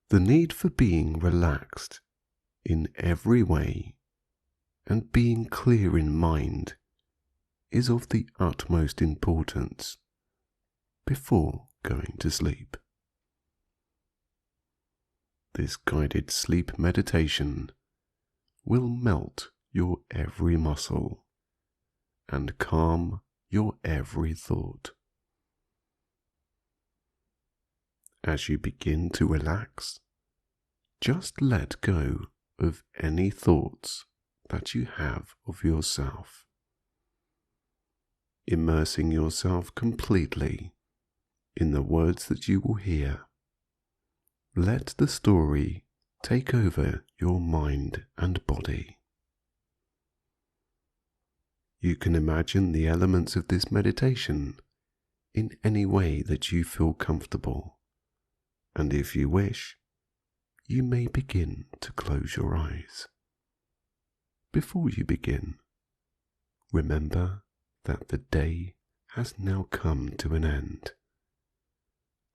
The need for being relaxed in every way and being clear in mind is of the utmost importance before going to sleep. This guided sleep meditation will melt your every muscle and calm your every thought. As you begin to relax, just let go of any thoughts that you have of yourself, immersing yourself completely in the words that you will hear. Let the story take over your mind and body. You can imagine the elements of this meditation in any way that you feel comfortable, and if you wish, you may begin to close your eyes. Before you begin, remember that the day has now come to an end,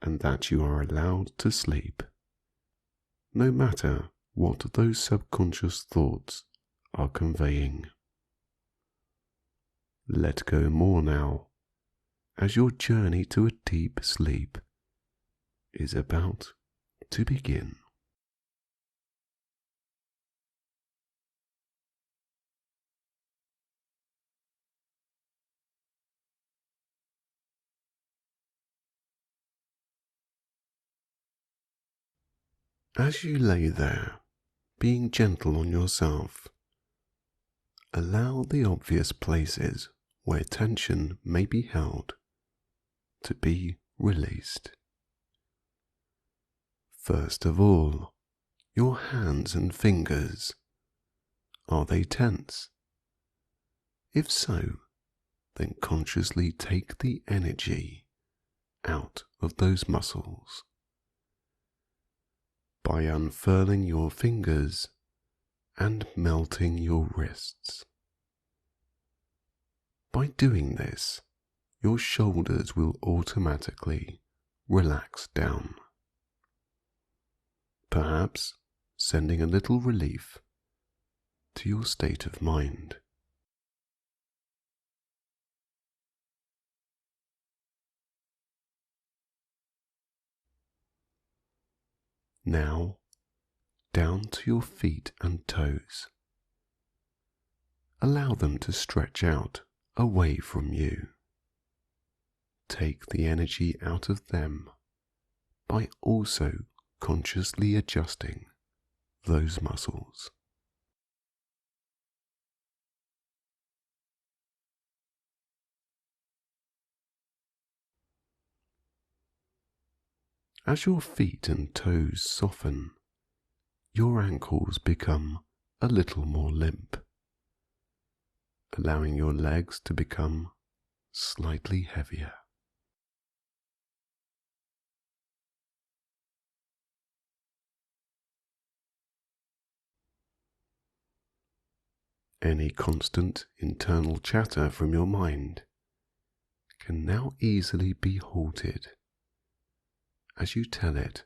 and that you are allowed to sleep, no matter what those subconscious thoughts are conveying. Let go more now, as your journey to a deep sleep is about to begin. As you lay there, being gentle on yourself, allow the obvious places where tension may be held to be released. First of all, your hands and fingers. Are they tense? If so, then consciously take the energy out of those muscles. By unfurling your fingers and melting your wrists. By doing this, your shoulders will automatically relax down, perhaps sending a little relief to your state of mind. Now, down to your feet and toes. Allow them to stretch out away from you. Take the energy out of them by also consciously adjusting those muscles. As your feet and toes soften, your ankles become a little more limp, allowing your legs to become slightly heavier. Any constant internal chatter from your mind can now easily be halted as you tell it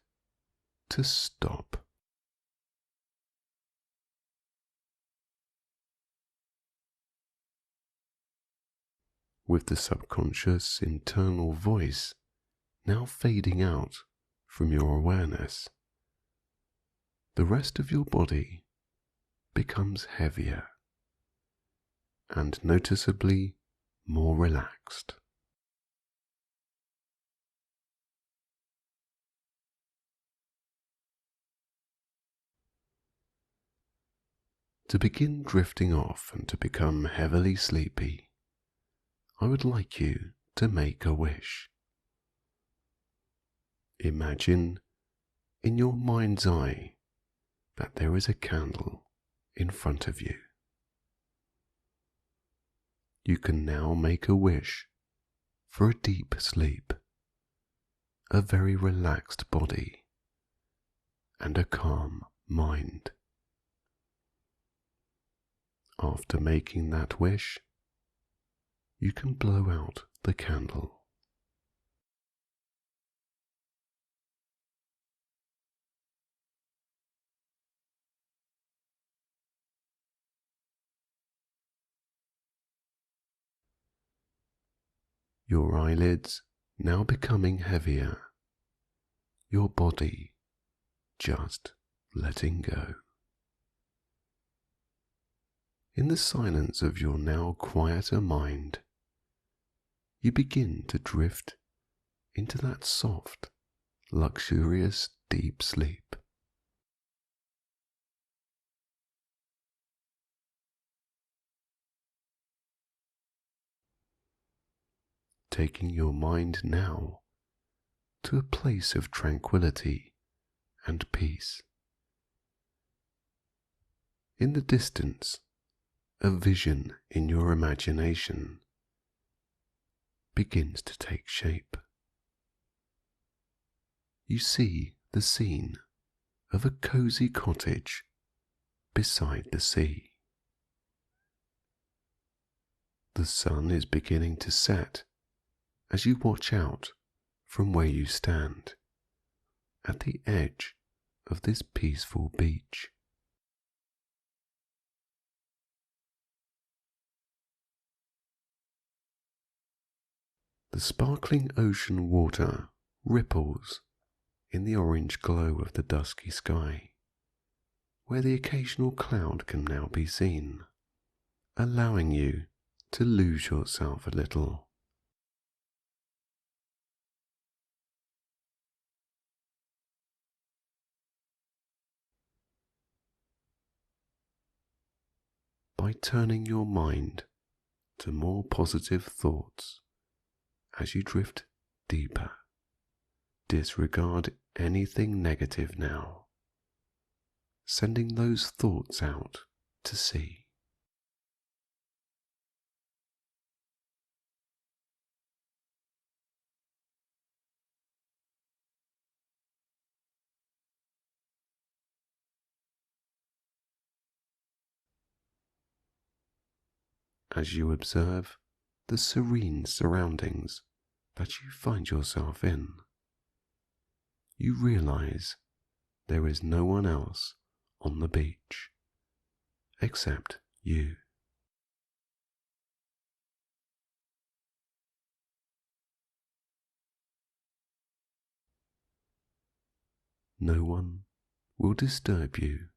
to stop. With the subconscious internal voice now fading out from your awareness, the rest of your body becomes heavier and noticeably more relaxed. To begin drifting off and to become heavily sleepy, I would like you to make a wish. Imagine in your mind's eye that there is a candle in front of you. You can now make a wish for a deep sleep, a very relaxed body, and a calm mind. After making that wish, you can blow out the candle. Your eyelids now becoming heavier, your body just letting go. In the silence of your now quieter mind, you begin to drift into that soft, luxurious deep sleep. Taking your mind now to a place of tranquility and peace. In the distance, a vision in your imagination begins to take shape. You see the scene of a cozy cottage beside the sea. The sun is beginning to set as you watch out from where you stand at the edge of this peaceful beach. The sparkling ocean water ripples in the orange glow of the dusky sky, where the occasional cloud can now be seen, allowing you to lose yourself a little. By turning your mind to more positive thoughts as you drift deeper, disregard anything negative now, sending those thoughts out to sea. As you observe the serene surroundings that you find yourself in, you realize there is no one else on the beach except you. No one will disturb you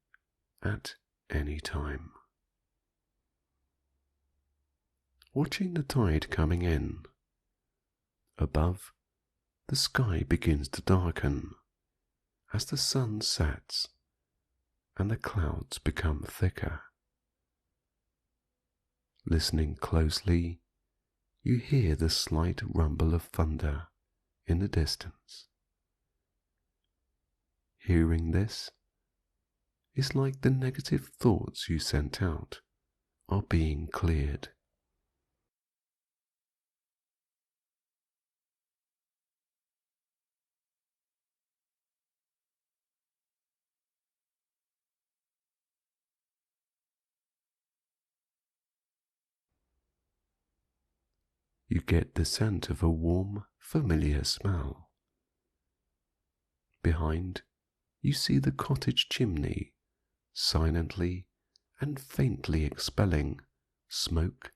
at any time. Watching the tide coming in, above, the sky begins to darken as the sun sets and the clouds become thicker. Listening closely, you hear the slight rumble of thunder in the distance. Hearing this is like the negative thoughts you sent out are being cleared. You get the scent of a warm, familiar smell. Behind, you see the cottage chimney silently and faintly expelling smoke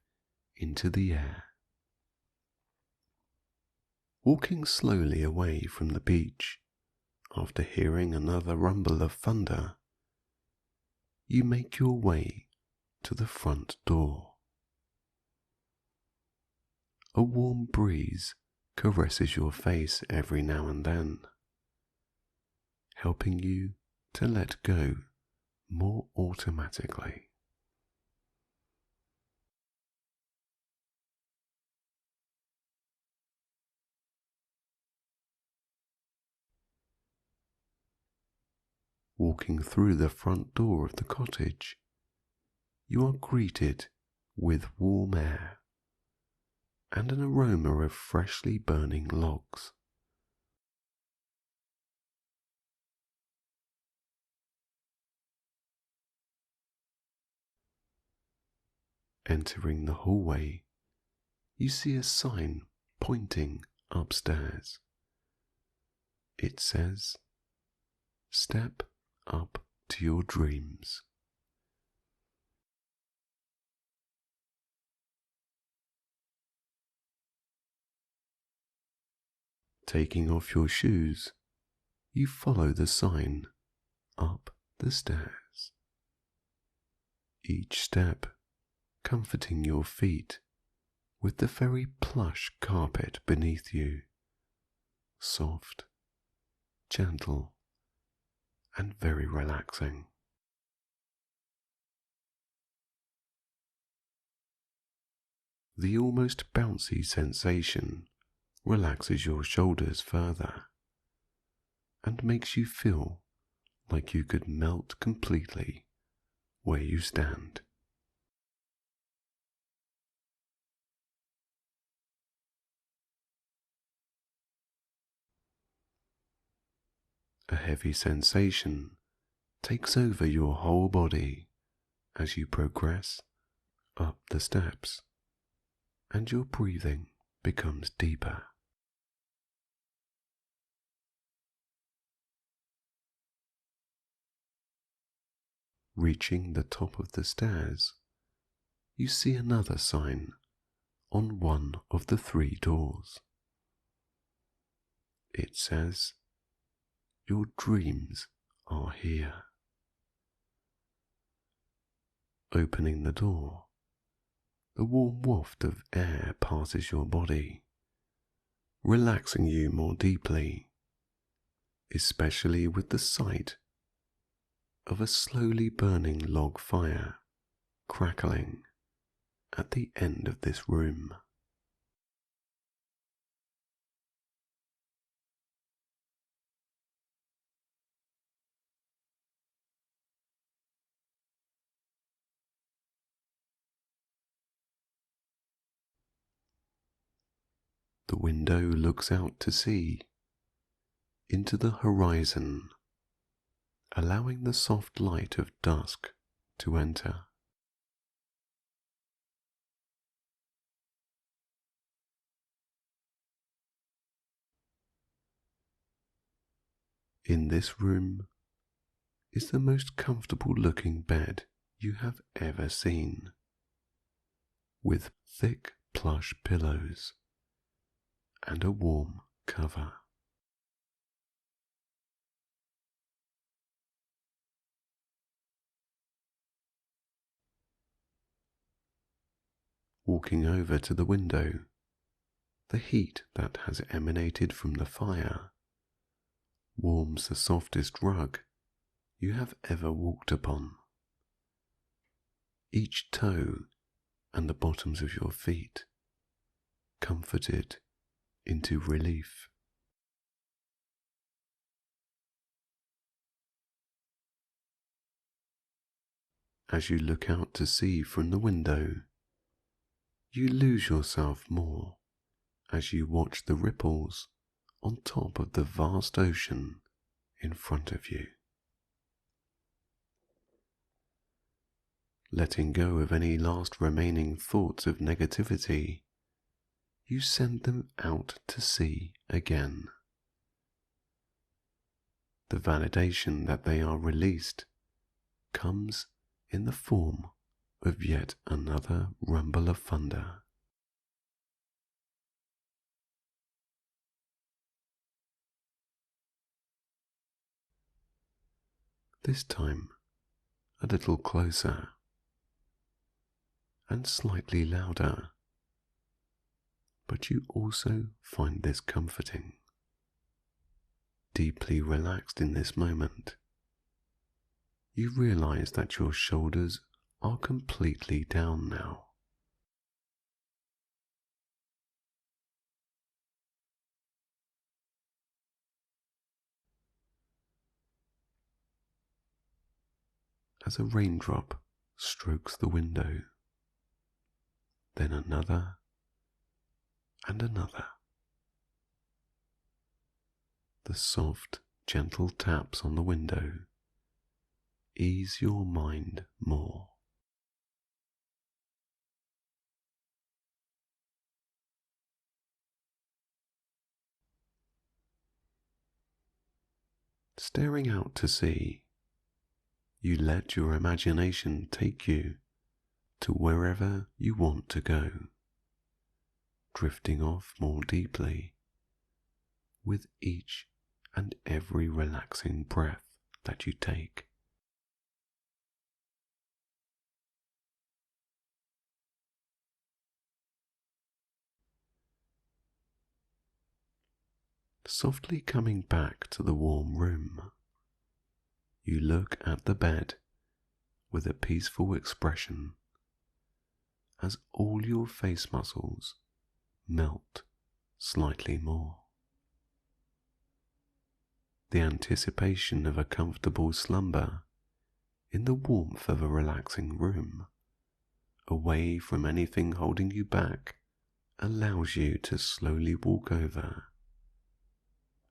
into the air. Walking slowly away from the beach, after hearing another rumble of thunder, you make your way to the front door. A warm breeze caresses your face every now and then, helping you to let go more automatically. Walking through the front door of the cottage, you are greeted with warm air and an aroma of freshly burning logs. Entering the hallway, you see a sign pointing upstairs. It says, "Step up to your dreams." taking off your shoes, you follow the sign up the stairs. Each step comforting your feet with the very plush carpet beneath you, soft, gentle, and very relaxing. The almost bouncy sensation relaxes your shoulders further and makes you feel like you could melt completely where you stand. A heavy sensation takes over your whole body as you progress up the steps, and your breathing becomes deeper. Reaching the top of the stairs, you see another sign on one of the 3 doors. It says, "Your dreams are here." Opening the door, the warm waft of air passes your body, relaxing you more deeply, especially with the sight of a slowly burning log fire crackling at the end of this room. The window looks out to sea, into the horizon, allowing the soft light of dusk to enter. In this room is the most comfortable looking bed you have ever seen, with thick plush pillows and a warm cover. Walking over to the window, the heat that has emanated from the fire warms the softest rug you have ever walked upon. Each toe and the bottoms of your feet comforted into relief. As you look out to sea from the window, you lose yourself more as you watch the ripples on top of the vast ocean in front of you. Letting go of any last remaining thoughts of negativity, you send them out to sea again. The validation that they are released comes in the form of yet another rumble of thunder. This time a little closer and slightly louder, but you also find this comforting. Deeply relaxed in this moment, you realize that your shoulders are completely down now. As a raindrop strokes the window, then another and another. The soft, gentle taps on the window ease your mind more. Staring out to sea, you let your imagination take you to wherever you want to go, drifting off more deeply, with each and every relaxing breath that you take. Softly coming back to the warm room, you look at the bed with a peaceful expression as all your face muscles melt slightly more. The anticipation of a comfortable slumber in the warmth of a relaxing room, away from anything holding you back, allows you to slowly walk over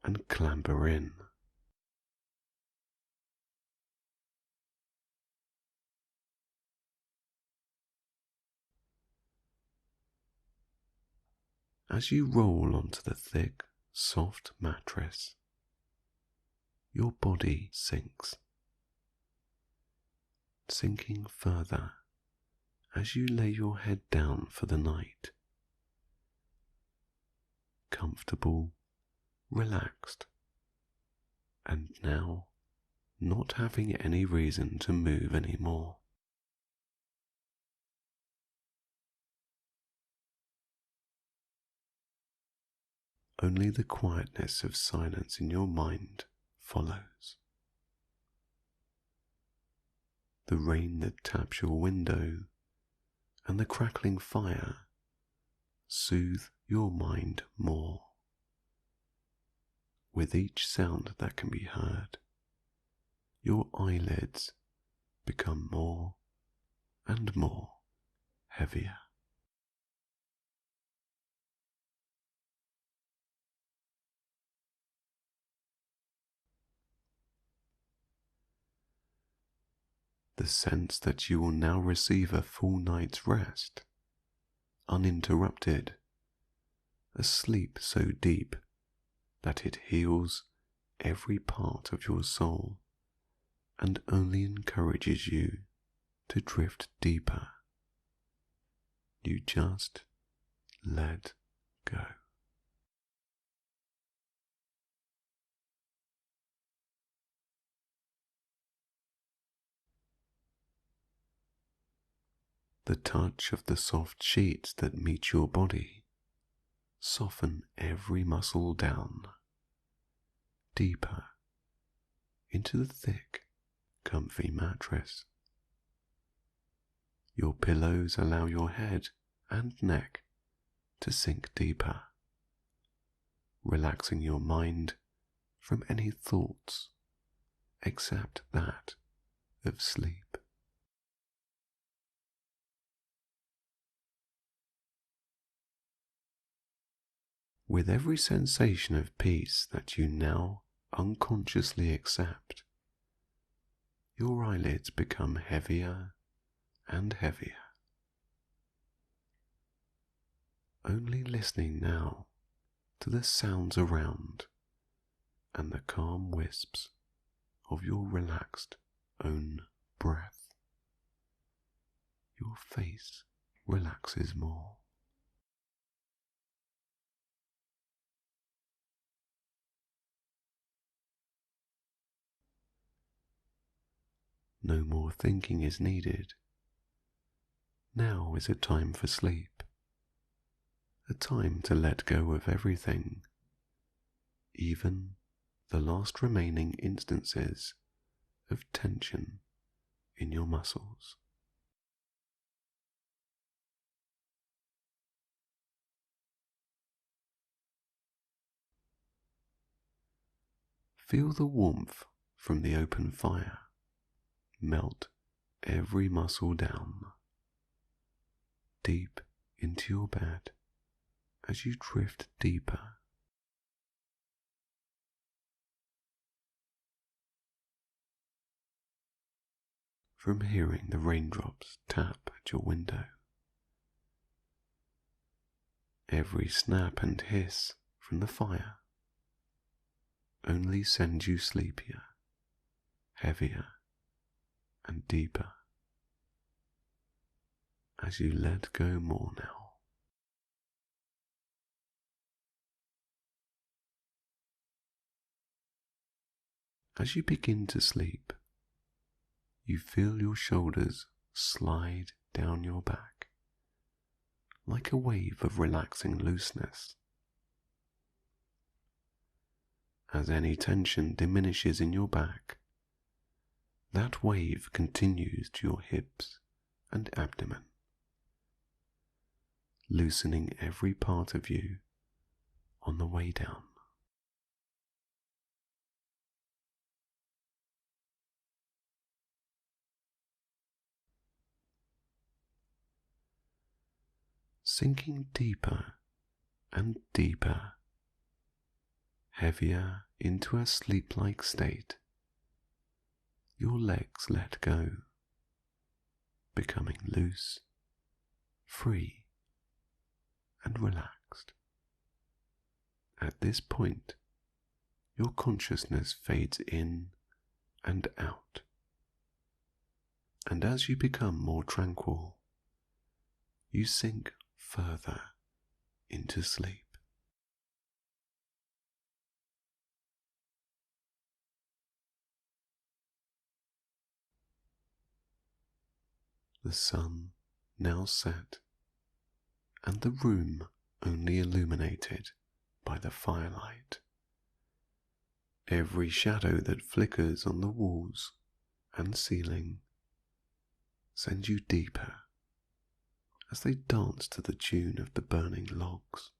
and clamber in. As you roll onto the thick, soft mattress, your body sinks, sinking further as you lay your head down for the night. Comfortable, relaxed, and now not having any reason to move anymore. Only the quietness of silence in your mind follows. The rain that taps your window and the crackling fire soothe your mind more. With each sound that can be heard, your eyelids become more and more heavier. The sense that you will now receive a full night's rest, uninterrupted, a sleep so deep that it heals every part of your soul and only encourages you to drift deeper. You just let go. The touch of the soft sheets that meet your body soften every muscle down, deeper into the thick, comfy mattress. Your pillows allow your head and neck to sink deeper, relaxing your mind from any thoughts except that of sleep. With every sensation of peace that you now unconsciously accept, your eyelids become heavier and heavier. Only listening now to the sounds around and the calm wisps of your relaxed own breath. Your face relaxes more. No more thinking is needed. Now is a time for sleep, a time to let go of everything, even the last remaining instances of tension in your muscles. Feel the warmth from the open fire melt every muscle down, deep into your bed as you drift deeper. From hearing the raindrops tap at your window, every snap and hiss from the fire only send you sleepier, heavier, and deeper as you let go more now. As you begin to sleep, you feel your shoulders slide down your back, like a wave of relaxing looseness. As any tension diminishes in your back, that wave continues to your hips and abdomen, loosening every part of you on the way down. Sinking deeper and deeper, heavier into a sleep-like state, your legs let go, becoming loose, free, and relaxed. At this point, your consciousness fades in and out, and as you become more tranquil, you sink further into sleep. The sun now set, and the room only illuminated by the firelight. Every shadow that flickers on the walls and ceiling sends you deeper as they dance to the tune of the burning logs.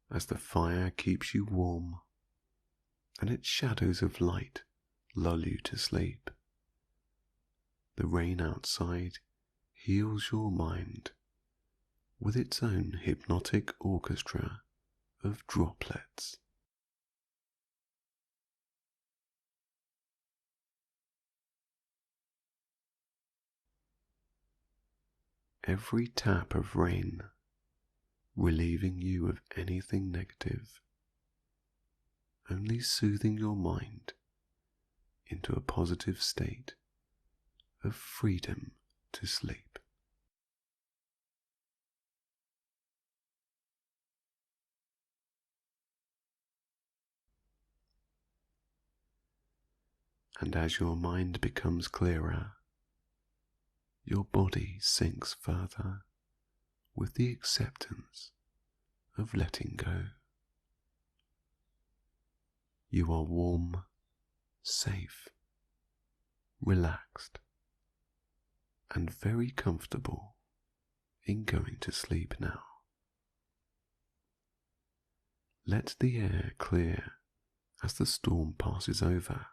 As the fire keeps you warm and its shadows of light lull you to sleep, the rain outside heals your mind with its own hypnotic orchestra of droplets. Every tap of rain relieving you of anything negative, only soothing your mind into a positive state of freedom to sleep. And as your mind becomes clearer, your body sinks further with the acceptance of letting go. You are warm, safe, relaxed, and very comfortable in going to sleep now. Let the air clear as the storm passes over.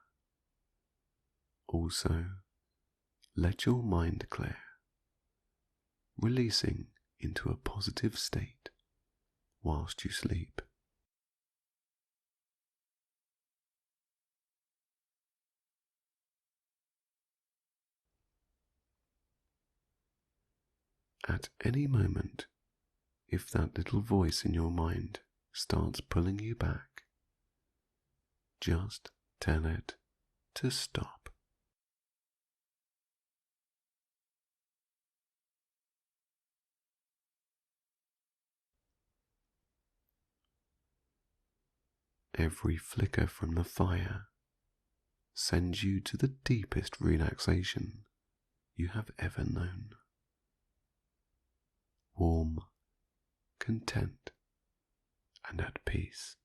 Also, let your mind clear, releasing into a positive state whilst you sleep. At any moment, if that little voice in your mind starts pulling you back, just tell it to stop. Every flicker from the fire sends you to the deepest relaxation you have ever known. Warm, content, and at peace.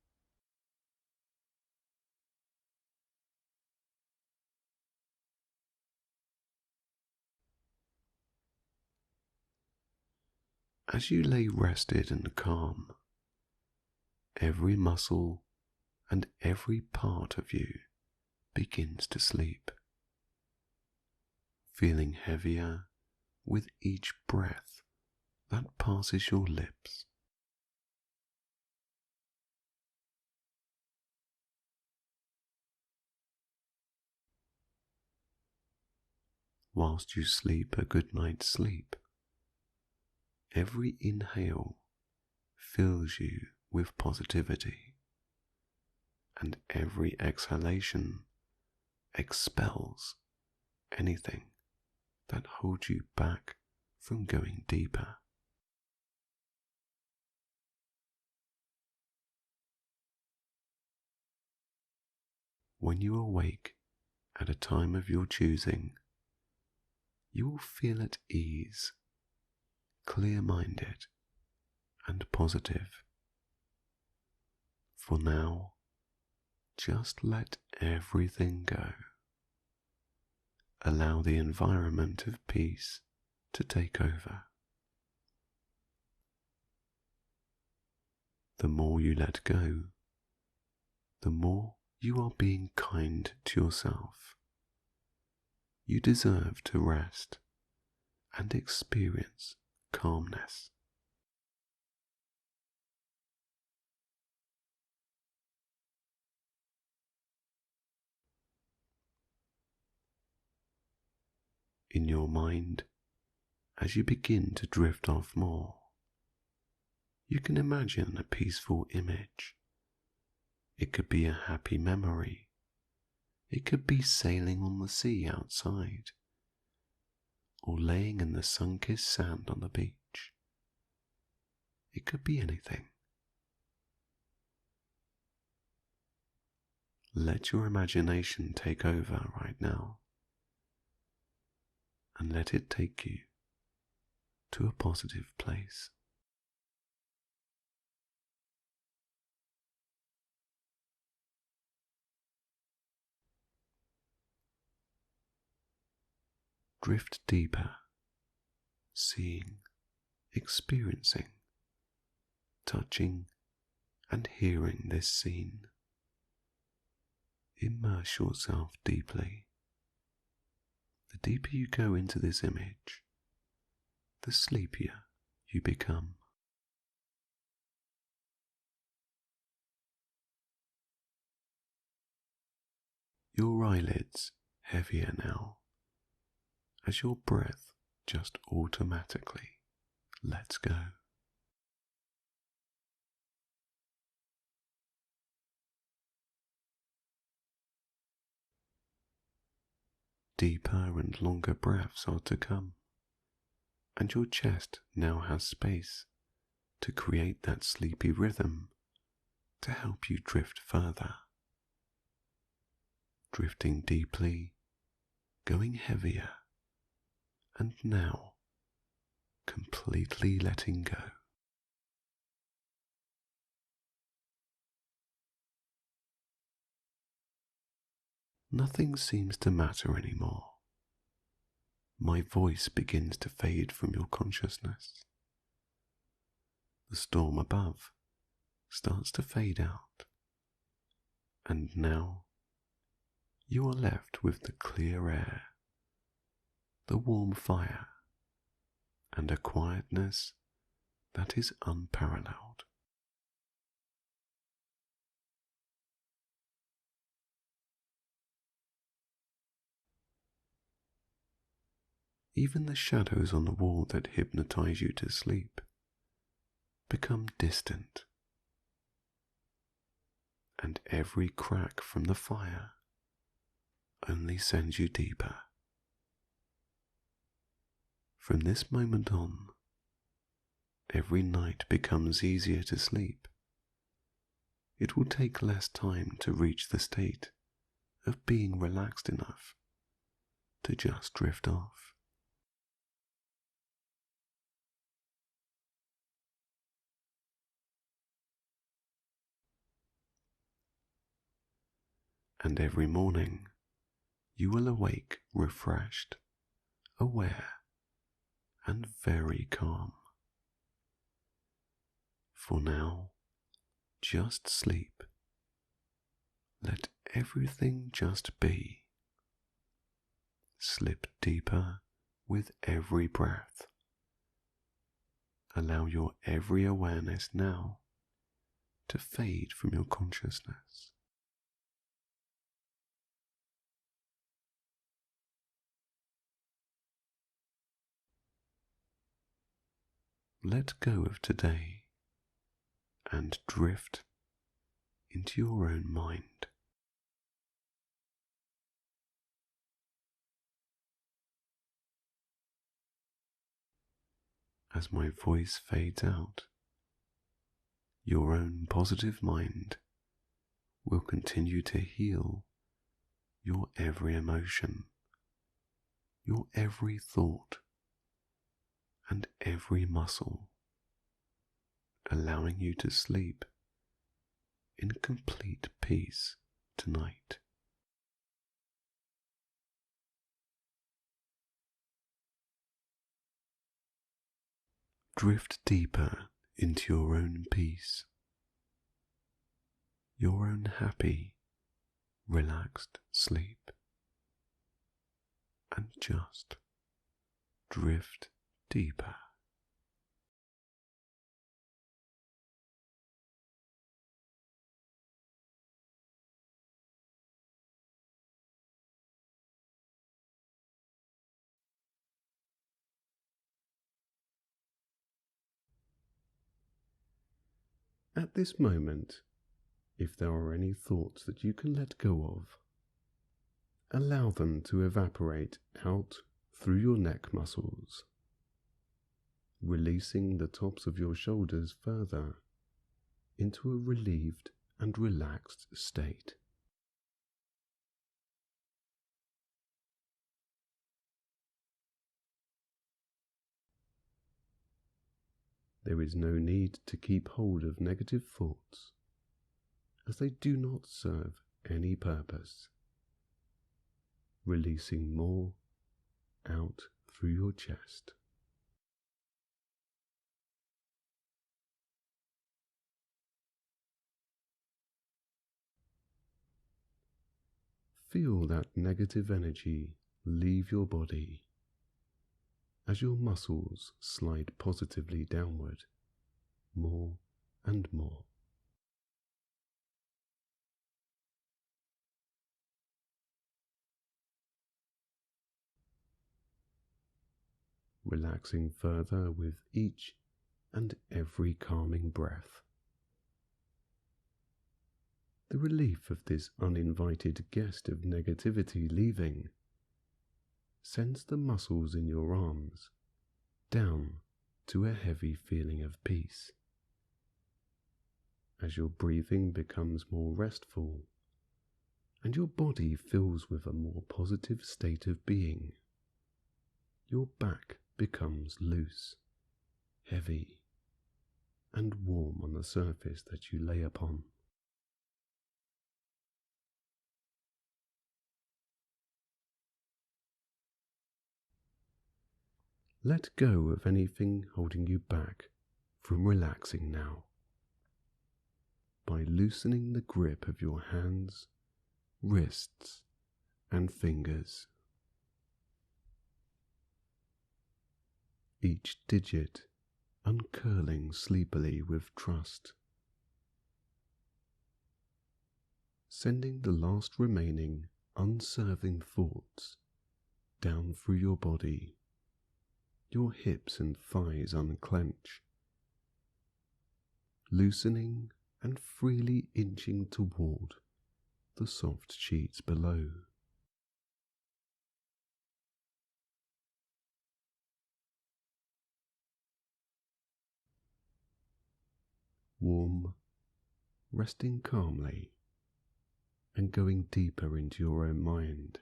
As you lay rested and calm, every muscle and every part of you begins to sleep, feeling heavier with each breath that passes your lips. Whilst you sleep a good night's sleep, every inhale fills you with positivity, and every exhalation expels anything that holds you back from going deeper. when you awake at a time of your choosing, you will feel at ease, clear-minded, and positive. For now, just let everything go. Allow the environment of peace to take over. The more you let go, the more you are being kind to yourself. You deserve to rest and experience calmness. In your mind, as you begin to drift off more, you can imagine a peaceful image. It could be a happy memory. It could be sailing on the sea outside, or laying in the sun-kissed sand on the beach. It could be anything. Let your imagination take over right now, and let it take you to a positive place. Drift deeper, seeing, experiencing, touching, and hearing this scene. Immerse yourself deeply. The deeper you go into this image, the sleepier you become. Your eyelids heavier now, as your breath just automatically lets go. Deeper and longer breaths are to come, and your chest now has space to create that sleepy rhythm to help you drift further. Drifting deeply, going heavier, and now completely letting go. Nothing seems to matter anymore. My voice begins to fade from your consciousness. The storm above starts to fade out, and now you are left with the clear air, the warm fire, and a quietness that is unparalleled. Even the shadows on the wall that hypnotize you to sleep become distant, and every crack from the fire only sends you deeper. From this moment on, every night becomes easier to sleep. It will take less time to reach the state of being relaxed enough to just drift off. And every morning you will awake refreshed, aware, and very calm. For now, just sleep. Let everything just be. Slip deeper with every breath. Allow your every awareness now to fade from your consciousness. Let go of today and drift into your own mind. As my voice fades out, your own positive mind will continue to heal your every emotion, your every thought, and every muscle, allowing you to sleep in complete peace tonight. Drift deeper into your own peace, your own happy, relaxed sleep, and just drift deeper. At this moment, if there are any thoughts that you can let go of, allow them to evaporate out through your neck muscles, releasing the tops of your shoulders further into a relieved and relaxed state. There is no need to keep hold of negative thoughts, as they do not serve any purpose. Releasing more out through your chest. Feel that negative energy leave your body as your muscles slide positively downward, more and more. Relaxing further with each and every calming breath. The relief of this uninvited guest of negativity leaving sends the muscles in your arms down to a heavy feeling of peace. As your breathing becomes more restful and your body fills with a more positive state of being, your back becomes loose, heavy, and warm on the surface that you lay upon. Let go of anything holding you back from relaxing now by loosening the grip of your hands, wrists, and fingers. Each digit uncurling sleepily with trust, sending the last remaining unserving thoughts down through your body. Your hips and thighs unclench, loosening and freely inching toward the soft sheets below. Warm, resting calmly, and going deeper into your own mind.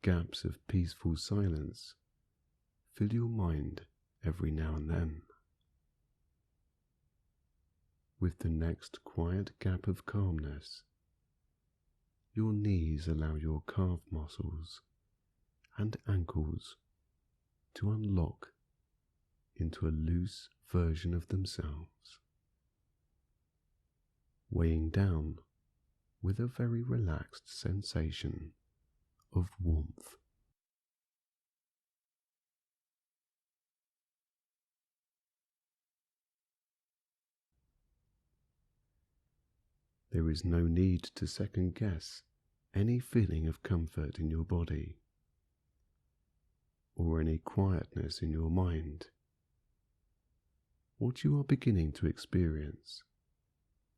Gaps of peaceful silence fill your mind every now and then. With the next quiet gap of calmness, your knees allow your calf muscles and ankles to unlock into a loose version of themselves, weighing down with a very relaxed sensation of warmth. There is no need to second guess any feeling of comfort in your body or any quietness in your mind. What you are beginning to experience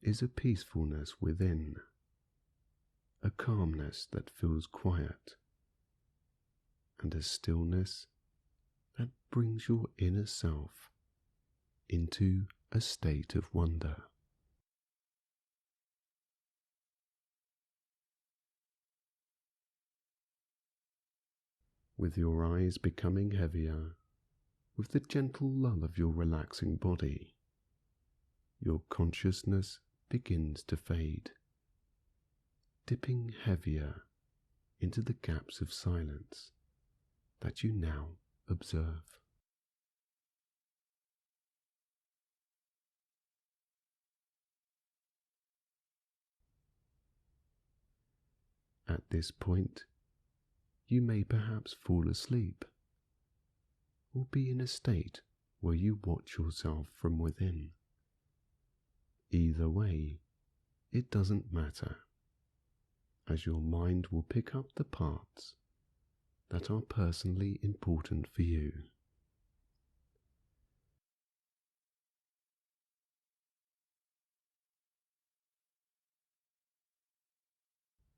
is a peacefulness within, a calmness that feels quiet, and a stillness that brings your inner self into a state of wonder. With your eyes becoming heavier, with the gentle lull of your relaxing body, your consciousness begins to fade, dipping heavier into the gaps of silence that you now observe. At this point, you may perhaps fall asleep, or be in a state where you watch yourself from within. Either way, it doesn't matter, as your mind will pick up the parts that are personally important for you.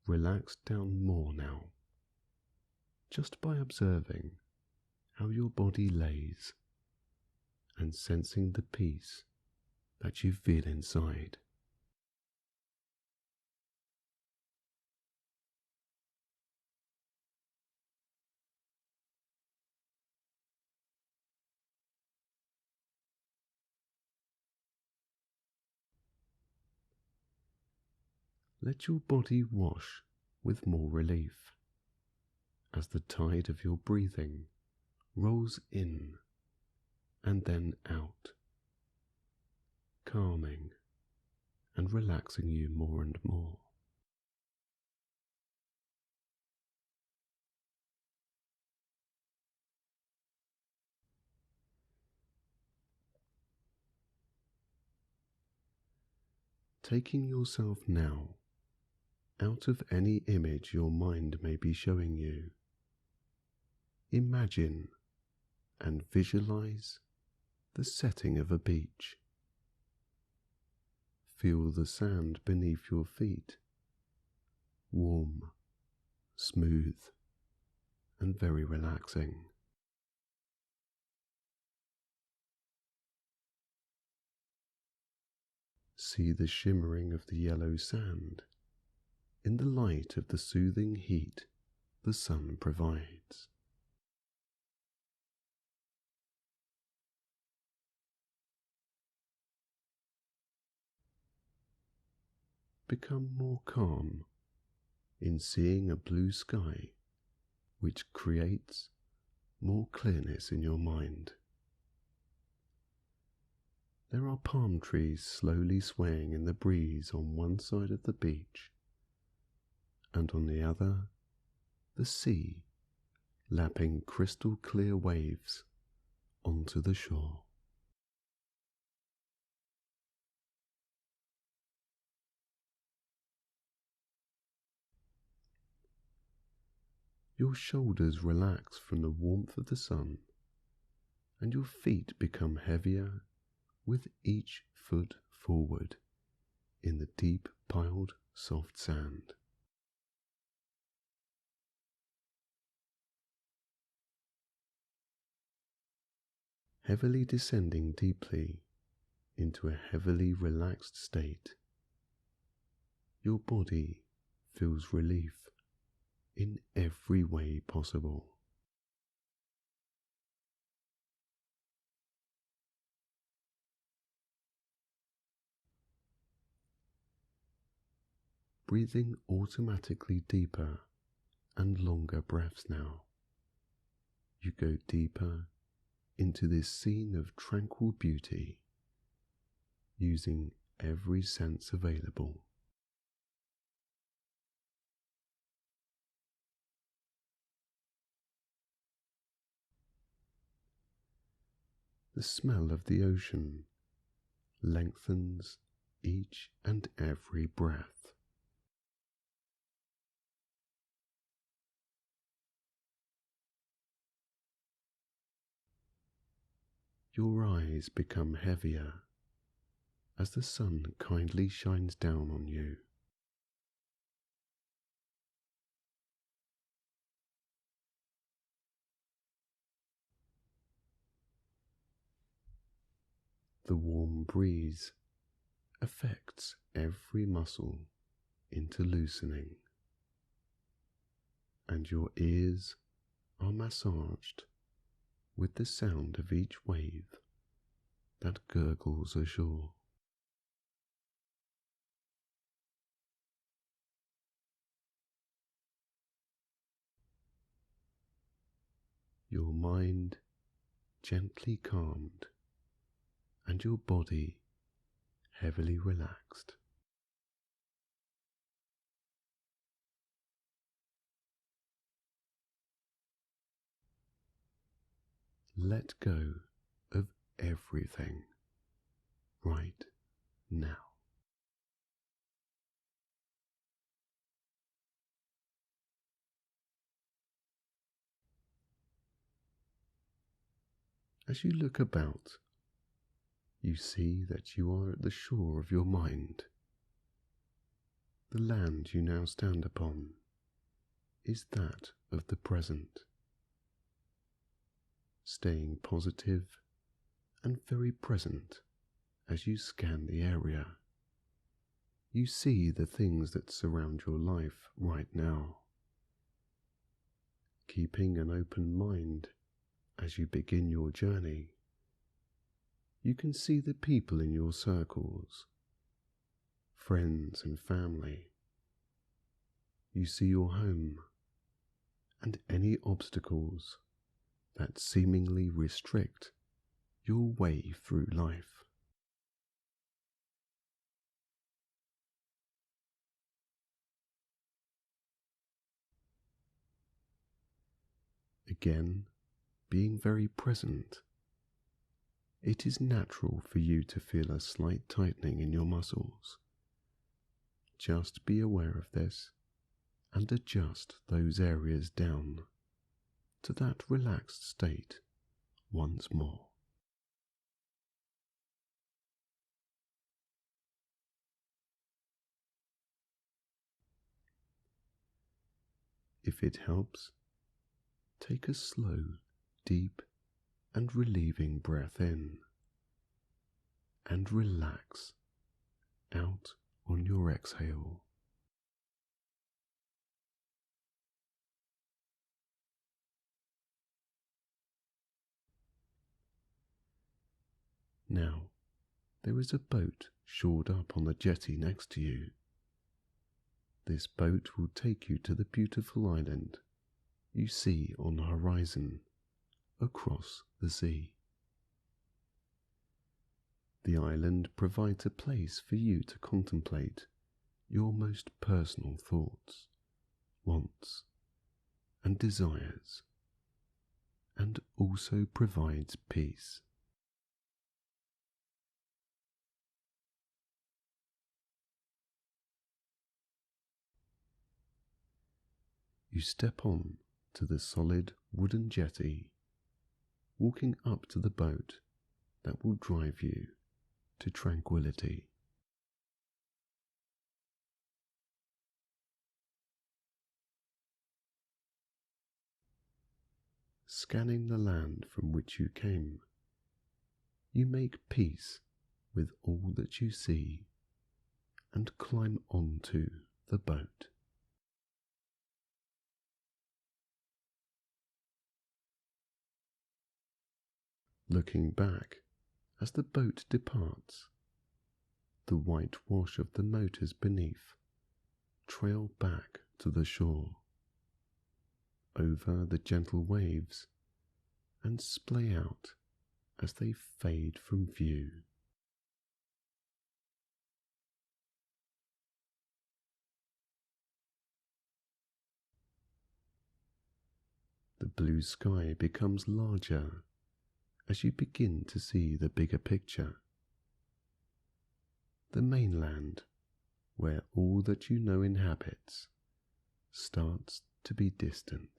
Relax down more now, just by observing how your body lays and sensing the peace that you feel inside. Let your body wash with more relief as the tide of your breathing rolls in and then out, calming and relaxing you more and more. Taking yourself now out of any image your mind may be showing you, imagine and visualize the setting of a beach. Feel the sand beneath your feet, warm, smooth, and very relaxing. See the shimmering of the yellow sand in the light of the soothing heat the sun provides. Become more calm in seeing a blue sky, which creates more clearness in your mind. There are palm trees slowly swaying in the breeze on one side of the beach, and on the other, the sea lapping crystal clear waves onto the shore. Your shoulders relax from the warmth of the sun, and your feet become heavier with each foot forward in the deep piled soft sand. Heavily descending deeply into a heavily relaxed state, your body feels relief in every way possible. Breathing automatically deeper and longer breaths now, you go deeper into this scene of tranquil beauty, using every sense available. The smell of the ocean lengthens each and every breath. Your eyes become heavier as the sun kindly shines down on you. The warm breeze affects every muscle into loosening, and your ears are massaged with the sound of each wave that gurgles ashore. Your mind gently calmed and your body heavily relaxed. Let go of everything right now. As you look about, you see that you are at the shore of your mind. The land you now stand upon is that of the present. Staying positive and very present as you scan the area, you see the things that surround your life right now. Keeping an open mind as you begin your journey, you can see the people in your circles, friends and family. You see your home and any obstacles that seemingly restrict your way through life. Again, being very present, it is natural for you to feel a slight tightening in your muscles. Just be aware of this and adjust those areas down to that relaxed state once more. If it helps, take a slow, deep, and relieving breath in, and relax out on your exhale. Now, there is a boat shored up on the jetty next to you. This boat will take you to the beautiful island you see on the horizon across the sea. The island provides a place for you to contemplate your most personal thoughts, wants, and desires, and also provides peace. You step on to the solid wooden jetty, walking up to the boat that will drive you to tranquility. Scanning the land from which you came, you make peace with all that you see and climb onto the boat. Looking back as the boat departs, the white wash of the motors beneath trail back to the shore, over the gentle waves, and splay out as they fade from view. The blue sky becomes larger as you begin to see the bigger picture. The mainland, where all that you know inhabits, starts to be distant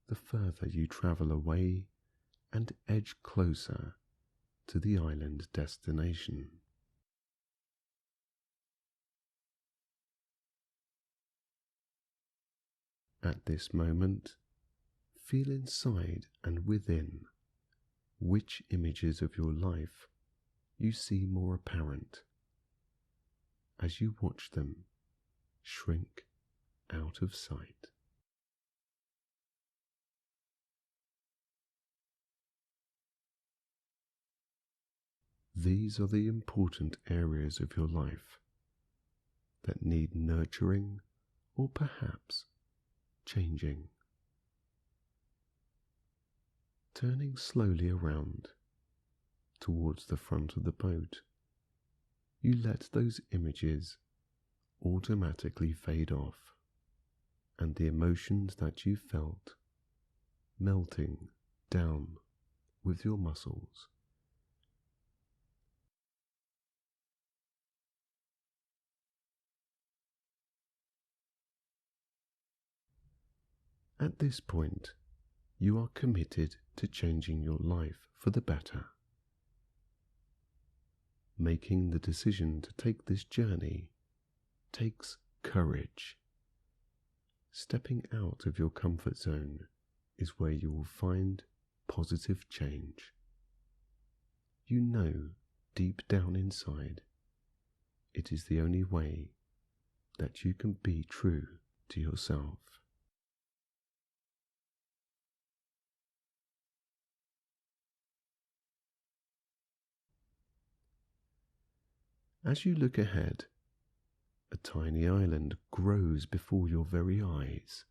the further you travel away and edge closer to the island destination. At this moment, feel inside and within which images of your life you see more apparent as you watch them shrink out of sight. These are the important areas of your life that need nurturing or perhaps changing. Turning slowly around towards the front of the boat, you let those images automatically fade off, and the emotions that you felt melting down with your muscles. At this point, you are committed to changing your life for the better. Making the decision to take this journey takes courage. Stepping out of your comfort zone is where you will find positive change. You know deep down inside it is the only way that you can be true to yourself. As you look ahead, a tiny island grows before your very eyes.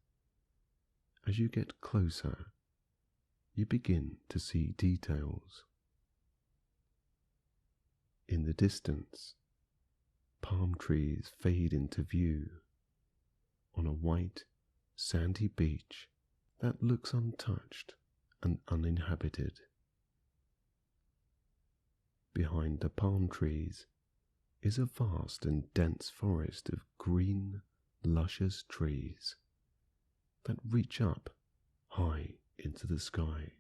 As you get closer, you begin to see details. In the distance, palm trees fade into view on a white, sandy beach that looks untouched and uninhabited. Behind the palm trees is a vast and dense forest of green, luscious trees that reach up high into the sky.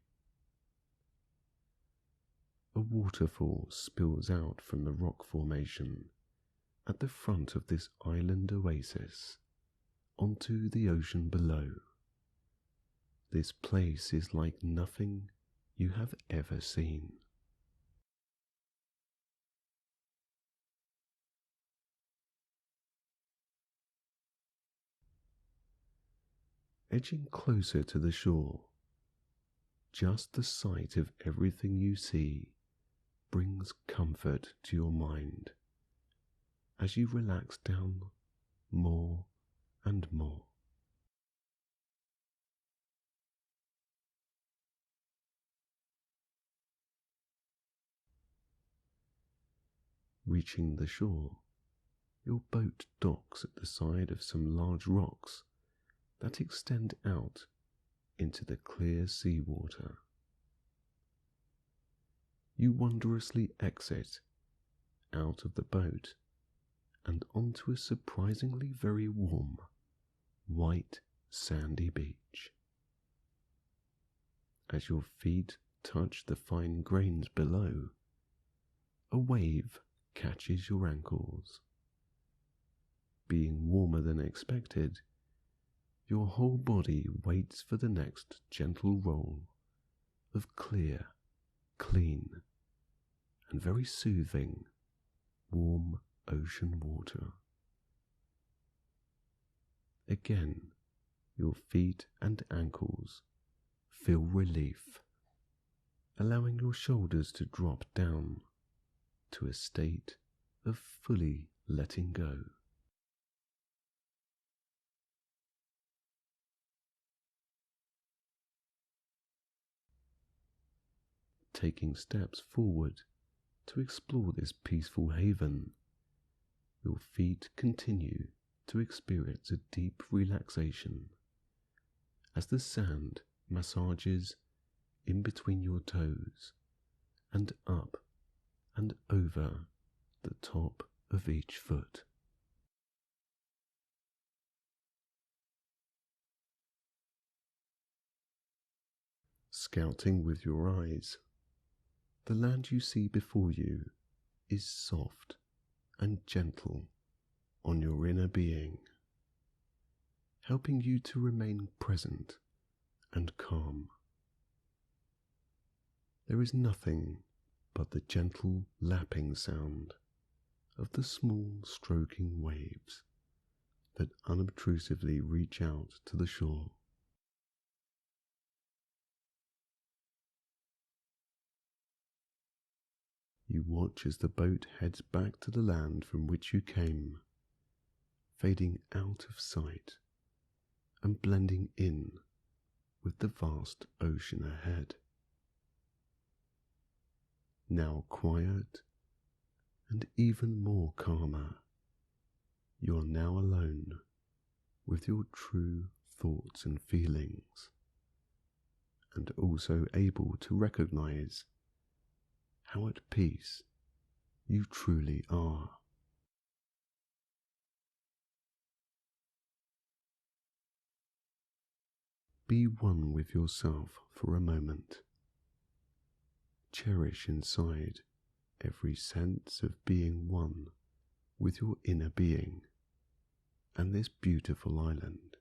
A waterfall spills out from the rock formation at the front of this island oasis onto the ocean below. This place is like nothing you have ever seen. Edging closer to the shore, just the sight of everything you see brings comfort to your mind as you relax down more and more. Reaching the shore, your boat docks at the side of some large rocks that extend out into the clear seawater. You wondrously exit out of the boat and onto a surprisingly very warm, white, sandy beach. As your feet touch the fine grains below, a wave catches your ankles. Being warmer than expected, your whole body waits for the next gentle roll of clear, clean, and very soothing, warm ocean water. Again, your feet and ankles feel relief, allowing your shoulders to drop down to a state of fully letting go. Taking steps forward to explore this peaceful haven, your feet continue to experience a deep relaxation as the sand massages in between your toes and up and over the top of each foot. Scouting with your eyes, the land you see before you is soft and gentle on your inner being, helping you to remain present and calm. There is nothing but the gentle lapping sound of the small stroking waves that unobtrusively reach out to the shore. You watch as the boat heads back to the land from which you came, fading out of sight and blending in with the vast ocean ahead. Now quiet and even more calmer, you are now alone with your true thoughts and feelings, and also able to recognize how at peace you truly are. Be one with yourself for a moment. Cherish inside every sense of being one with your inner being and this beautiful island.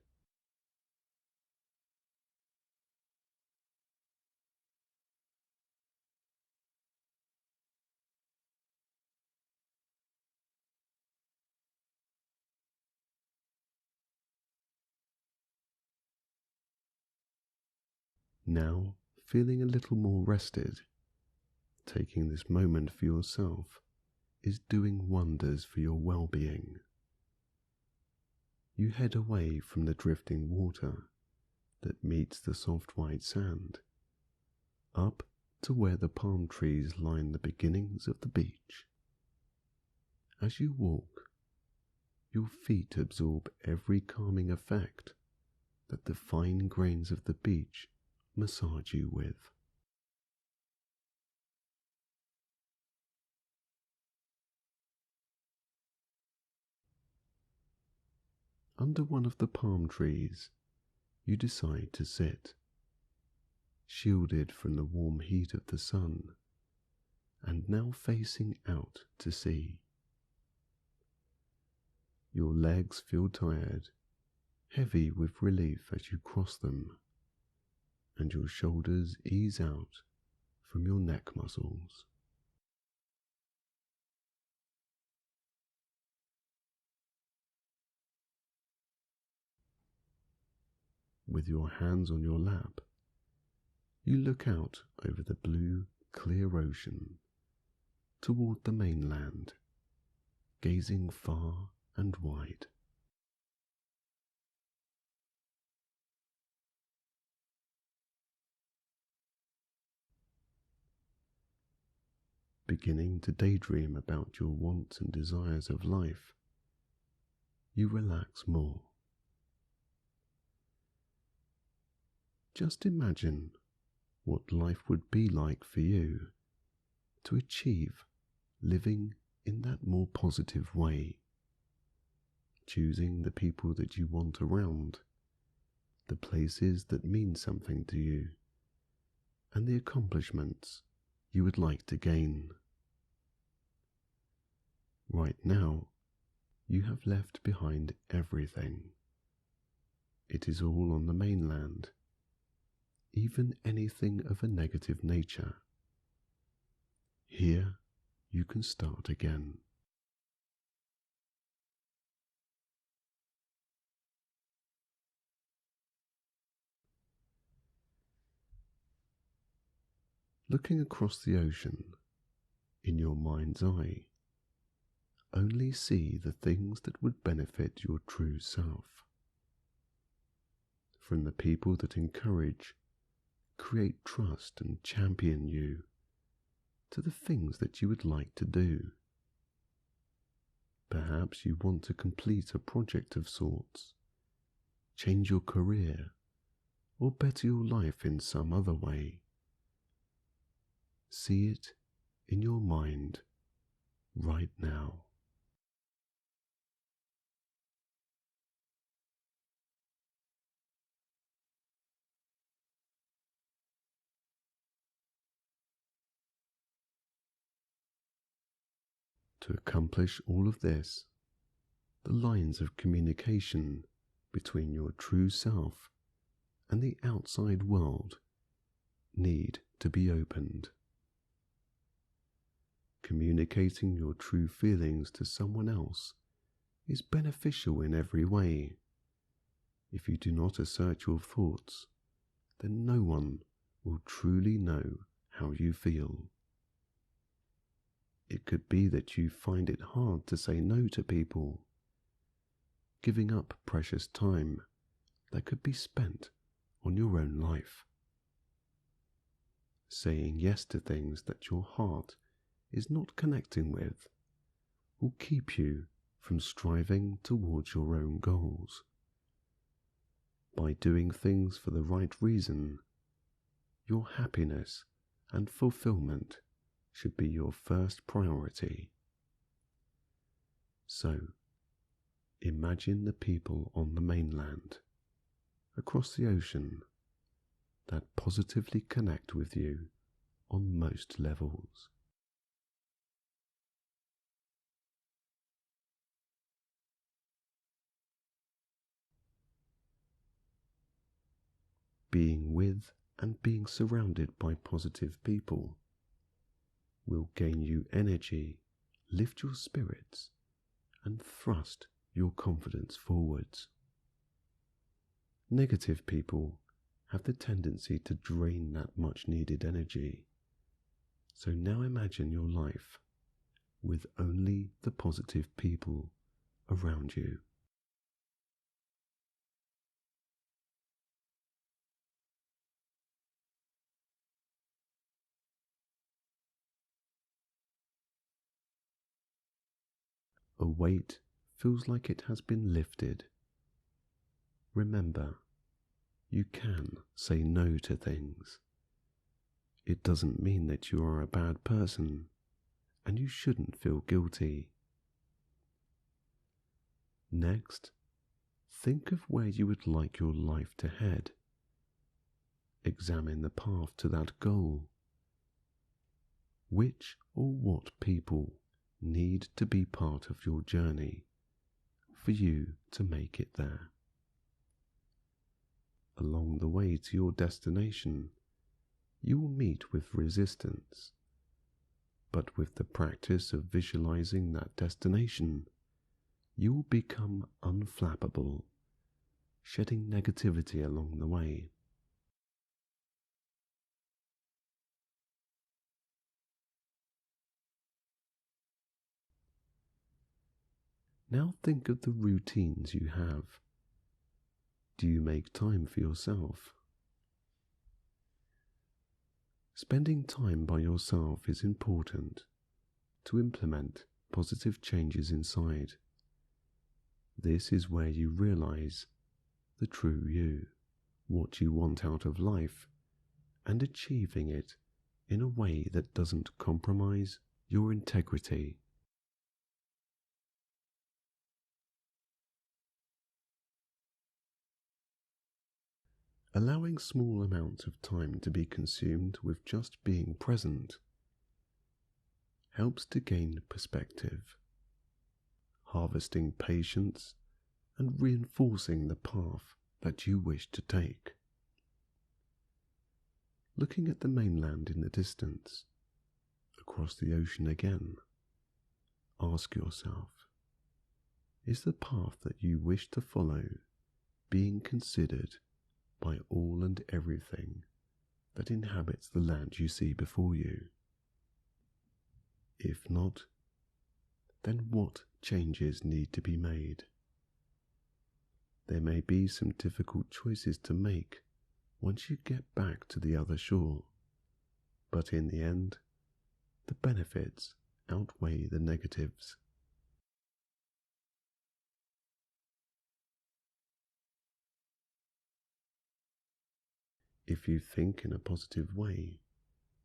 Now, feeling a little more rested, taking this moment for yourself is doing wonders for your well-being. You head away from the drifting water that meets the soft white sand, up to where the palm trees line the beginnings of the beach. As you walk, your feet absorb every calming effect that the fine grains of the beach massage you with. Under one of the palm trees, you decide to sit, shielded from the warm heat of the sun, and now facing out to sea. Your legs feel tired, heavy with relief as you cross them, and your shoulders ease out from your neck muscles. With your hands on your lap, you look out over the blue, clear ocean toward the mainland, gazing far and wide. Beginning to daydream about your wants and desires of life, you relax more. Just imagine what life would be like for you to achieve living in that more positive way, choosing the people that you want around, the places that mean something to you, and the accomplishments you would like to gain. Right now, you have left behind everything. It is all on the mainland, even anything of a negative nature. Here you can start again. Looking across the ocean, in your mind's eye, only see the things that would benefit your true self. From the people that encourage, create trust and champion you, to the things that you would like to do. Perhaps you want to complete a project of sorts, change your career, or better your life in some other way. See it in your mind right now. To accomplish all of this, the lines of communication between your true self and the outside world need to be opened. Communicating your true feelings to someone else is beneficial in every way. If you do not assert your thoughts, then no one will truly know how you feel. It could be that you find it hard to say no to people, giving up precious time that could be spent on your own life. Saying yes to things that your heart is not connecting with will keep you from striving towards your own goals. By doing things for the right reason, your happiness and fulfillment should be your first priority. So, imagine the people on the mainland, across the ocean, that positively connect with you on most levels. Being with and being surrounded by positive people will gain you energy, lift your spirits, and thrust your confidence forwards. Negative people have the tendency to drain that much needed energy. So now imagine your life with only the positive people around you. A weight feels like it has been lifted. Remember, you can say no to things. It doesn't mean that you are a bad person, and you shouldn't feel guilty. Next, think of where you would like your life to head. Examine the path to that goal. Which or what people need to be part of your journey for you to make it there? Along the way to your destination, you will meet with resistance, but with the practice of visualizing that destination, you will become unflappable, shedding negativity along the way. Now think of the routines you have. Do you make time for yourself? Spending time by yourself is important to implement positive changes inside. This is where you realize the true you, what you want out of life, and achieving it in a way that doesn't compromise your integrity. Allowing small amounts of time to be consumed with just being present helps to gain perspective, harvesting patience and reinforcing the path that you wish to take. Looking at the mainland in the distance, across the ocean again, ask yourself, is the path that you wish to follow being considered by all and everything that inhabits the land you see before you? If not, then what changes need to be made? There may be some difficult choices to make once you get back to the other shore, but in the end, the benefits outweigh the negatives. If you think in a positive way,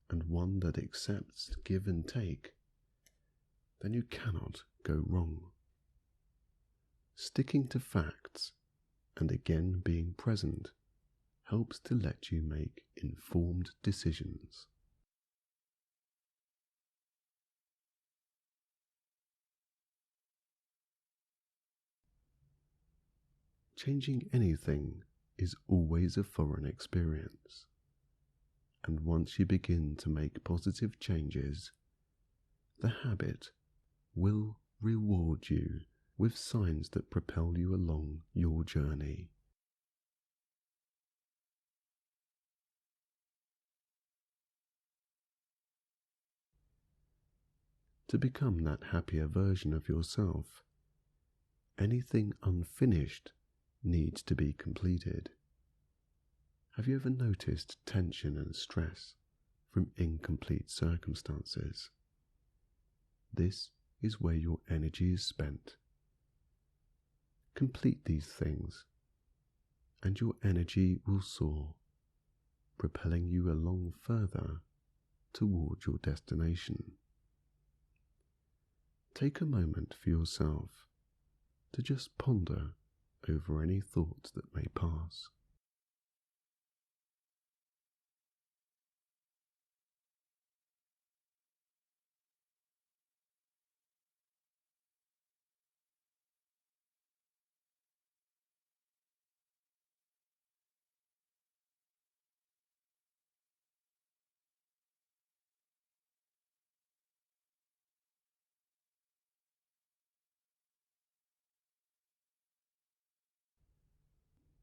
and one that accepts give and take, then you cannot go wrong. Sticking to facts and again being present helps to let you make informed decisions. Changing anything is always a foreign experience, and once you begin to make positive changes, the habit will reward you with signs that propel you along your journey. To become that happier version of yourself, anything unfinished needs to be completed. Have you ever noticed tension and stress from incomplete circumstances? This is where your energy is spent. Complete these things, and your energy will soar, propelling you along further toward your destination. Take a moment for yourself to just ponder over any thoughts that may pass.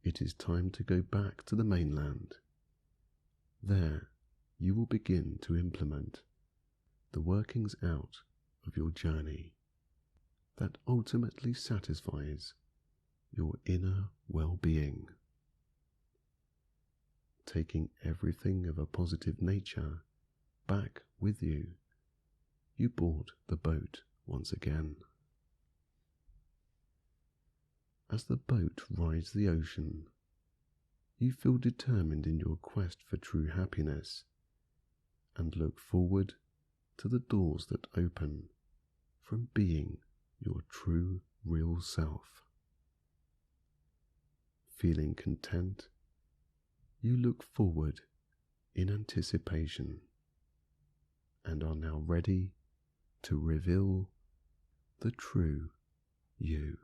It is time to go back to the mainland. There, you will begin to implement the workings out of your journey that ultimately satisfies your inner well-being. Taking everything of a positive nature back with you, you board the boat once again. As the boat rides the ocean, you feel determined in your quest for true happiness and look forward to the doors that open from being your true, real self. Feeling content, you look forward in anticipation and are now ready to reveal the true you.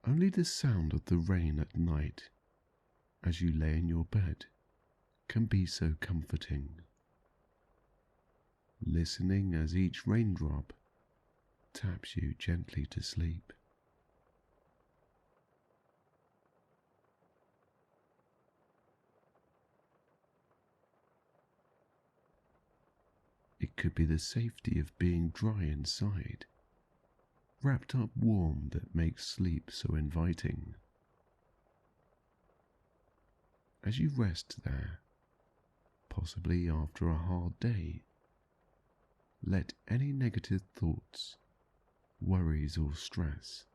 Only the sound of the rain at night, as you lay in your bed, can be so comforting. Listening as each raindrop taps you gently to sleep. It could be the safety of being dry inside, wrapped up warm, that makes sleep so inviting. As you rest there, possibly after a hard day, let any negative thoughts, worries or stress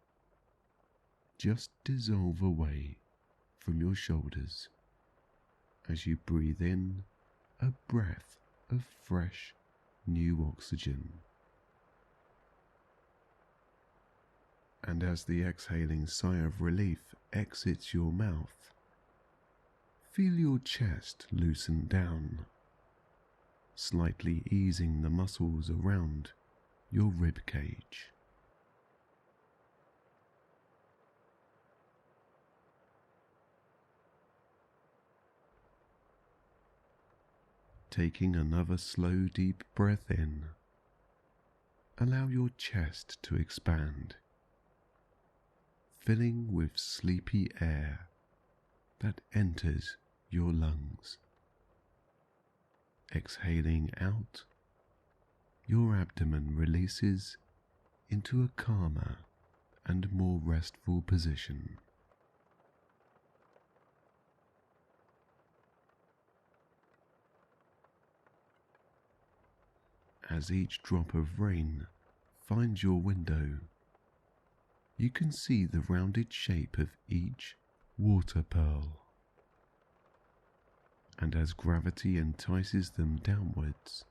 just dissolve away from your shoulders as you breathe in a breath of fresh, new oxygen. And as the exhaling sigh of relief exits your mouth, feel your chest loosen down, slightly easing the muscles around your rib cage. Taking another slow, deep breath in, allow your chest to expand, filling with sleepy air that enters your lungs. Exhaling out, your abdomen releases into a calmer and more restful position. As each drop of rain finds your window, you can see the rounded shape of each water pearl. And as gravity entices them downwards,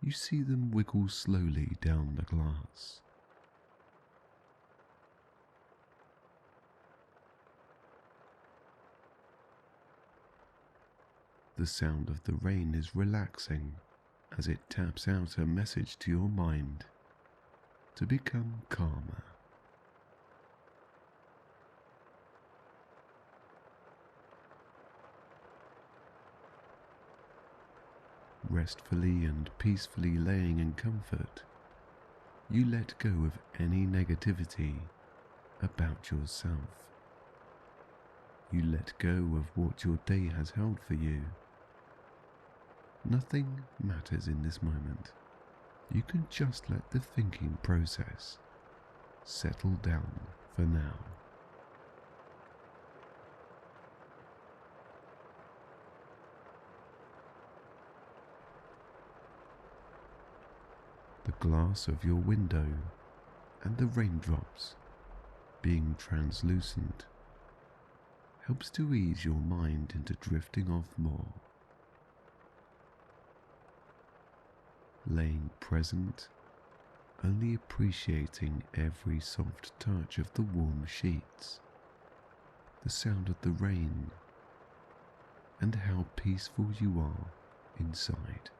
you see them wiggle slowly down the glass. The sound of the rain is relaxing as it taps out a message to your mind to become calmer. Restfully and peacefully laying in comfort, you let go of any negativity about yourself. You let go of what your day has held for you. Nothing matters in this moment. You can just let the thinking process settle down for now. The glass of your window and the raindrops being translucent helps to ease your mind into drifting off more. Laying present, only appreciating every soft touch of the warm sheets, the sound of the rain, and how peaceful you are inside.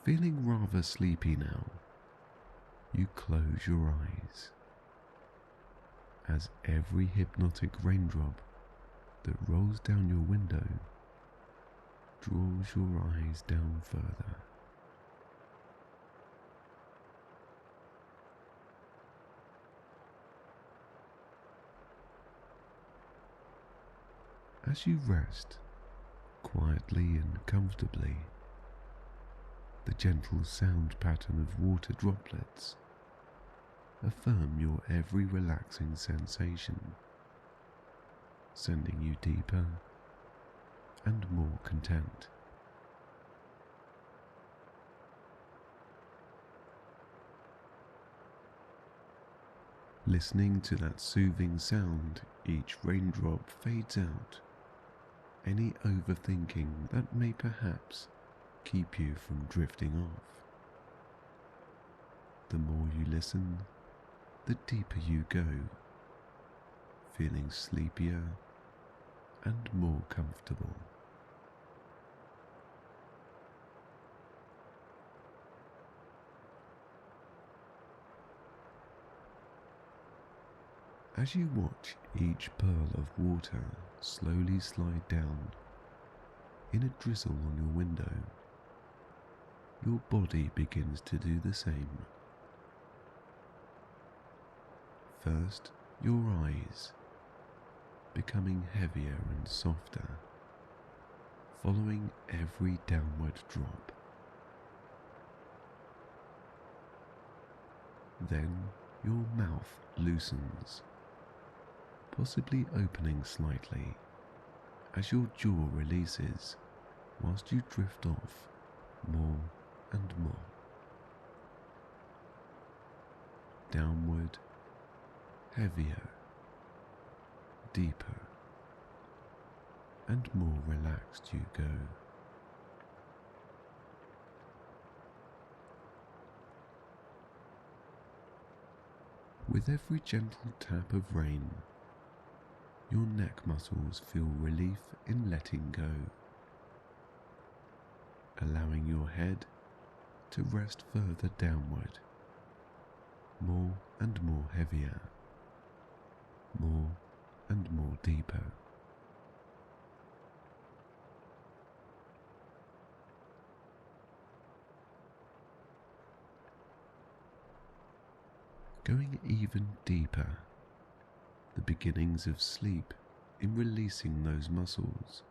Feeling rather sleepy now, you close your eyes as every hypnotic raindrop that rolls down your window draws your eyes down further. As you rest quietly and comfortably, the gentle sound pattern of water droplets affirm your every relaxing sensation, sending you deeper and more content. Listening to that soothing sound, each raindrop fades out any overthinking that may perhaps keep you from drifting off. The more you listen, the deeper you go, feeling sleepier and more comfortable. As you watch each pearl of water slowly slide down in a drizzle on your window, your body begins to do the same. First, your eyes, becoming heavier and softer, following every downward drop. Then your mouth loosens, possibly opening slightly as your jaw releases whilst you drift off more and more. Downward, heavier, deeper, and more relaxed you go. With every gentle tap of rain, your neck muscles feel relief in letting go, allowing your head to rest further downward, more and more heavier, more and more deeper. Going even deeper, the beginnings of sleep in releasing those muscles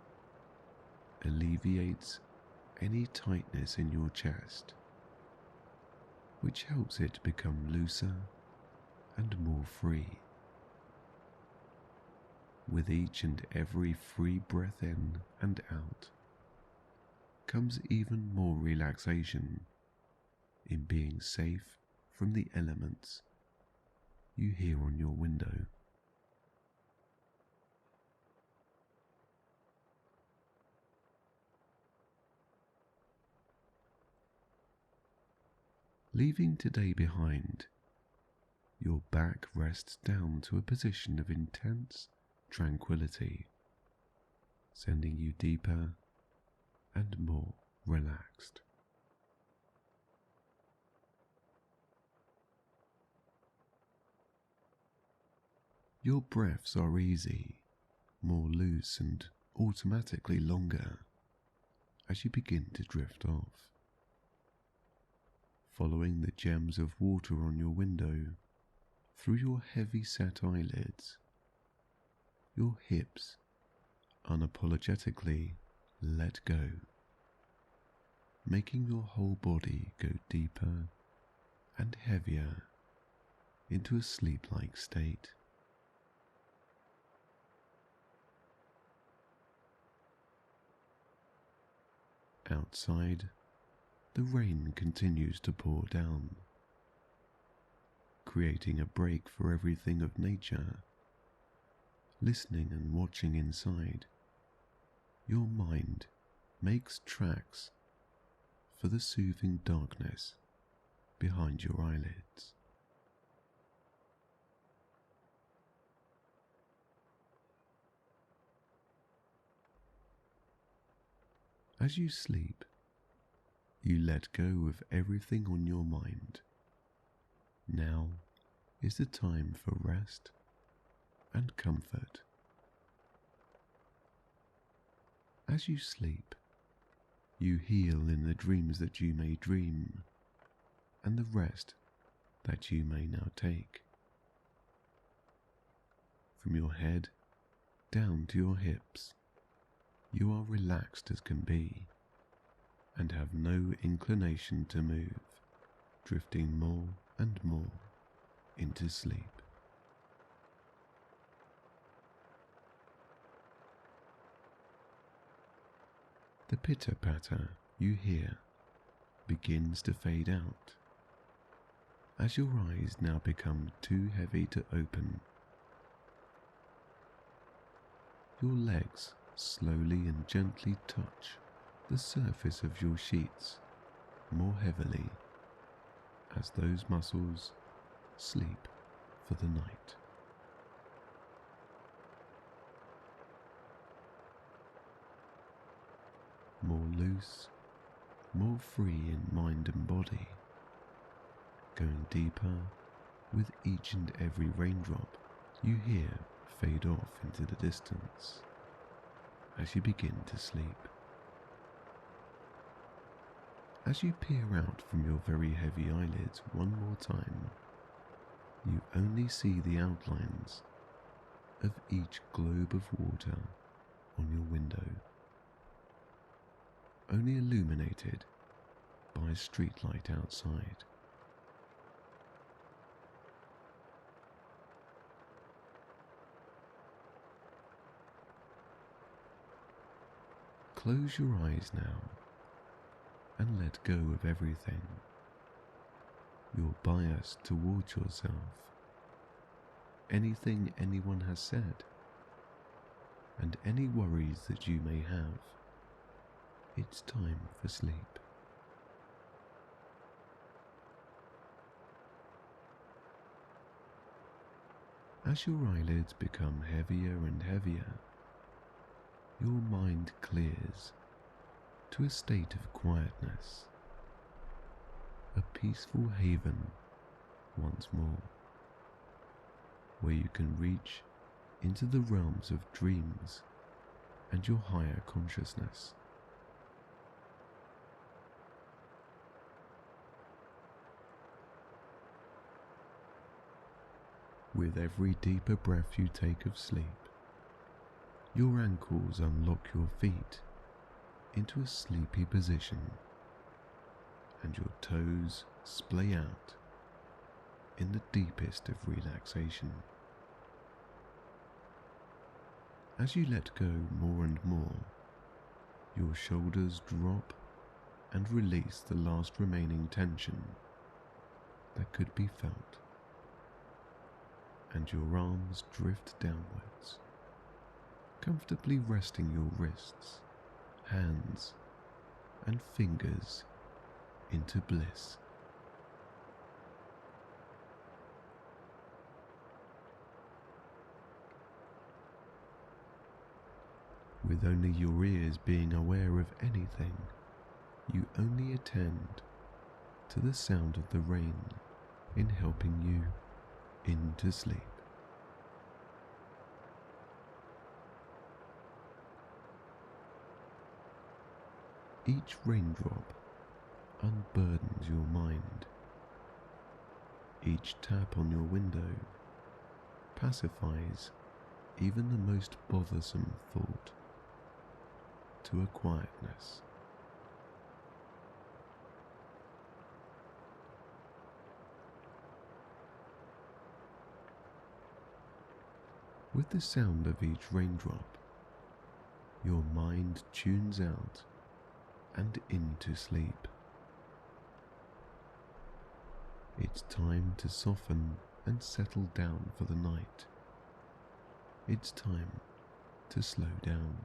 alleviates any tightness in your chest, which helps it become looser and more free. With each and every free breath in and out comes even more relaxation in being safe from the elements you hear on your window. Leaving today behind, your back rests down to a position of intense tranquility, sending you deeper and more relaxed. Your breaths are easy, more loose and automatically longer as you begin to drift off. Following the gems of water on your window through your heavy set eyelids, your hips unapologetically let go, making your whole body go deeper and heavier into a sleep-like state. Outside, the rain continues to pour down, creating a break for everything of nature. Listening and watching inside, your mind makes tracks for the soothing darkness behind your eyelids. As you sleep, you let go of everything on your mind. Now is the time for rest and comfort. As you sleep, you heal in the dreams that you may dream and the rest that you may now take. From your head down to your hips, you are relaxed as can be and have no inclination to move, drifting more and more into sleep. The pitter-patter you hear begins to fade out as your eyes now become too heavy to open. Your legs slowly and gently touch the surface of your sheets more heavily as those muscles sleep for the night. More loose, more free in mind and body, going deeper with each and every raindrop you hear fade off into the distance as you begin to sleep. As you peer out from your very heavy eyelids one more time, you only see the outlines of each globe of water on your window, only illuminated by a streetlight outside. Close your eyes now and let go of everything, your bias towards yourself, anything anyone has said, and any worries that you may have. It's time for sleep. As your eyelids become heavier and heavier, your mind clears to a state of quietness, a peaceful haven once more, where you can reach into the realms of dreams and your higher consciousness. With every deeper breath you take of sleep, your ankles unlock your feet into a sleepy position, and your toes splay out in the deepest of relaxation. As you let go more and more, your shoulders drop and release the last remaining tension that could be felt, and your arms drift downwards, comfortably resting your wrists, hands, and fingers into bliss. With only your ears being aware of anything, you only attend to the sound of the rain in helping you into sleep. Each raindrop unburdens your mind. Each tap on your window pacifies even the most bothersome thought to a quietness. With the sound of each raindrop, your mind tunes out and into sleep. It's time to soften and settle down for the night. It's time to slow down.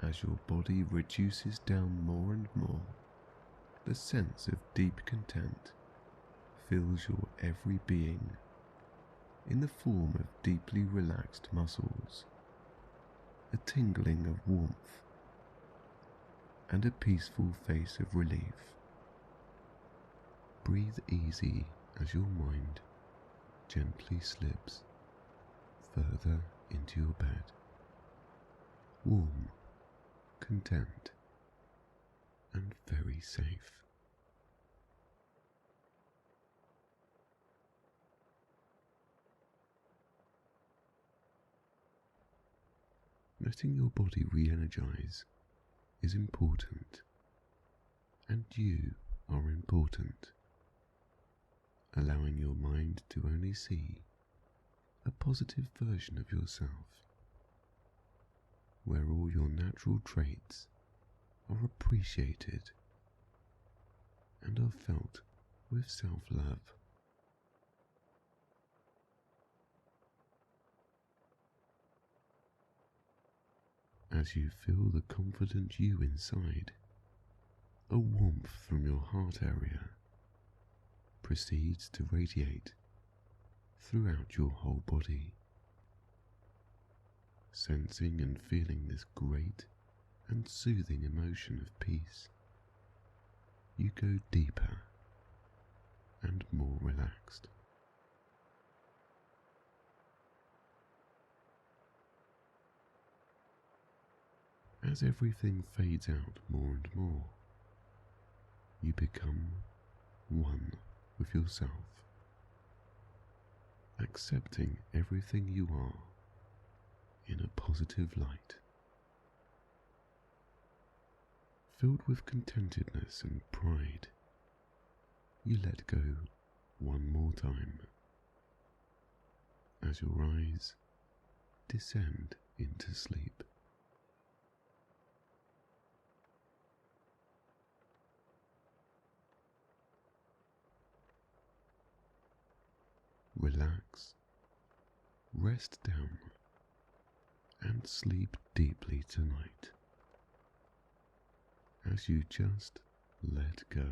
As your body reduces down more and more, the sense of deep content fills your every being in the form of deeply relaxed muscles, a tingling of warmth, and a peaceful face of relief. Breathe easy as your mind gently slips further into your bed, warm, content, and very safe. Letting your body re-energize is important, and you are important. Allowing your mind to only see a positive version of yourself, where all your natural traits are appreciated and are felt with self-love. As you feel the confident you inside, a warmth from your heart area proceeds to radiate throughout your whole body. Sensing and feeling this great and soothing emotion of peace, you go deeper and more relaxed. As everything fades out more and more, you become one with yourself, accepting everything you are in a positive light. Filled with contentedness and pride, you let go one more time as your eyes descend into sleep. Relax, rest down, and sleep deeply tonight as you just let go.